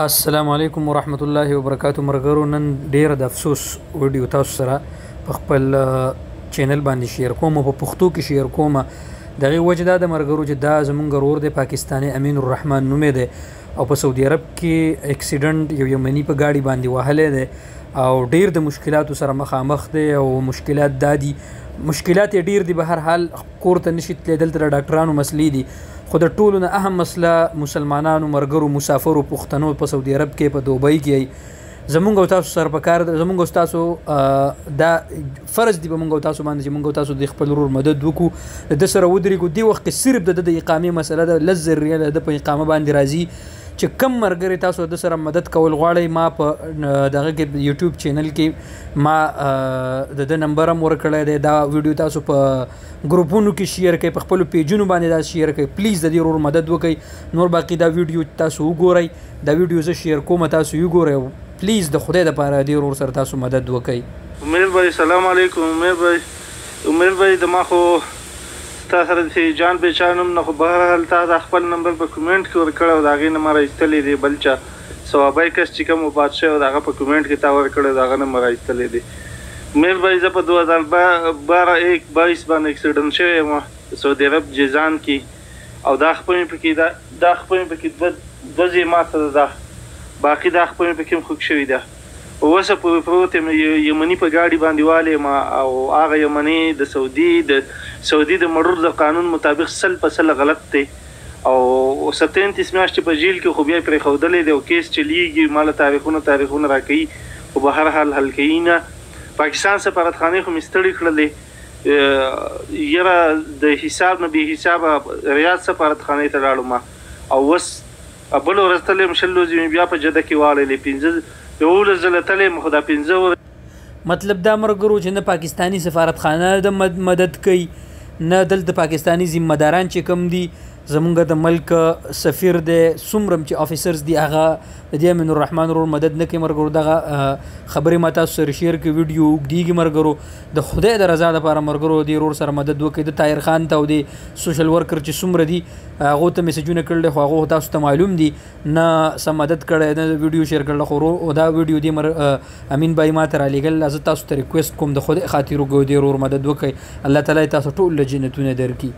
السلام علیکم ورحمت الله وبرکاتو. مرګرو نن ډیر د افسوس ویډیو تاسو سره په خپل چینل باندې شیر کوم او په پښتو کې شیر کوم. دغه وجه دا د مرګرو چې دا زمونږ ورور دی پاکستاني امین الرحمن نوم دی او په سعودي عرب کې اکسیډنټ یو یمنی په گاډي باندې وهلی دی او ډیر د مشکلاتو سره مخامخ دی او مشکلات دادي مشکلات ډیر دي. به هر حال کور ته نشي تللی، دلته د ډاکټرانو مسلې دي، خو د ټولو نه اهم مسله مسلمانانو مرګرو مسافرو پښتنو په سعودي عرب کې په دوبۍ کې زمونږ او تاسو سره پکار زمونږ او تاسو دا فرض دی په مونږ او تاسو باندې چې مونږ او تاسو د خپل ورور مدد وکړو، د سره ودرېږو. دی وخت کې صرف د اقامې مسله ده، 10,000 ریال د په اقامه باندې راځي. چې کم مرګري تاسو د سره مدد کول غواړئ، ما په دغه کې یوټیوب چینل کې ما د نمبر هم ورکړی دی. دا ویډیو تاسو په ګروپونو کې شیر کړئ، په خپلو پیجونو باندې دا شیر کړئ. پلیز د دې ورور مدد وکړئ. نور باقي دا ویډیو تاسو وګورئ، دا ویډیو زه شیر کوم، تاسو وګورئ. پلیز د خدای دپاره دې ورور سره تاسو مدد وکړئ. امیر بھائی سلام علیکم. امیر بھائی د ما خو تا سره د جان پہچانم نه، خو بهرحال تا د خپل نمبر په کومنټ کې ورکړی او د هغې نه ما راایستلی دی. بل چا ثوابی کس چې کوم وفات شوی او د هغه په کومنټ کې تا ورکړی د هغه نه ما راایستلی دی. امیر بھائی زه په 2012-21 باندې اکسیډنټ شوی یم سعودي عرب جیزان کې، او دا خپه مې پکې دا خپه مې پکې دوه ځای ماته ده، دا باقي دا خپه مې پکې هم خوږ شوي ده. اوسه پورې پروت یم یمني په گاډي باندې والی یم او هغه یمني د سعودي د مړور د قانون مطابق 100% غلط دی او 37 میاشتې په جیل کې خو بیا یې پرېښودلی دی او کیس چلیږي. ما له تاریخونه راکوي خو به هر حال حل کوي نه. پاکستان سفارتخانې خو مې ستړي کړلې، یره د حساب نه بې حسابه ریاض سفارتخانې ته لاړم او اوس بله ورځ تللی یم 20 ورځې مې بیا په جده کې واړلی، 15 ځله تللی یم خو دا 15 ورځې. مطلب دا مرګرو چې نه پاکستانی سفارتخانه د مدد کوي، نه دلته پاکستانی ذمہ داران چې کوم دي زمونږ د ملک سفیر دی څومره چې افیسرز دي هغه د دې امین الرحمن ورور مدد نه کوي. مرګرو دغه خبرې ما تاسو سره شیر کړي، ویډیو اوږدېږي. مرګرو د خدای د رضا دپاره مرګرو دې ورور سره مدد وکړئ. د طاهر خان ته او د سوشل ورکر چې څومره دي هغو ته میسجونه کړل، خو هغو تاسو ته معلوم دي نه څه مدد کړی، نه ویډیو شیر کړل. خو دا ویډیو دې امین بای ما ته رالیږل. زه تاسو ته ریکویسټ کوم د خدای خاطر وګورئ، دې ورور مدد وکړئ. الله تعالی تاسو ټول له جنتونه درکړي.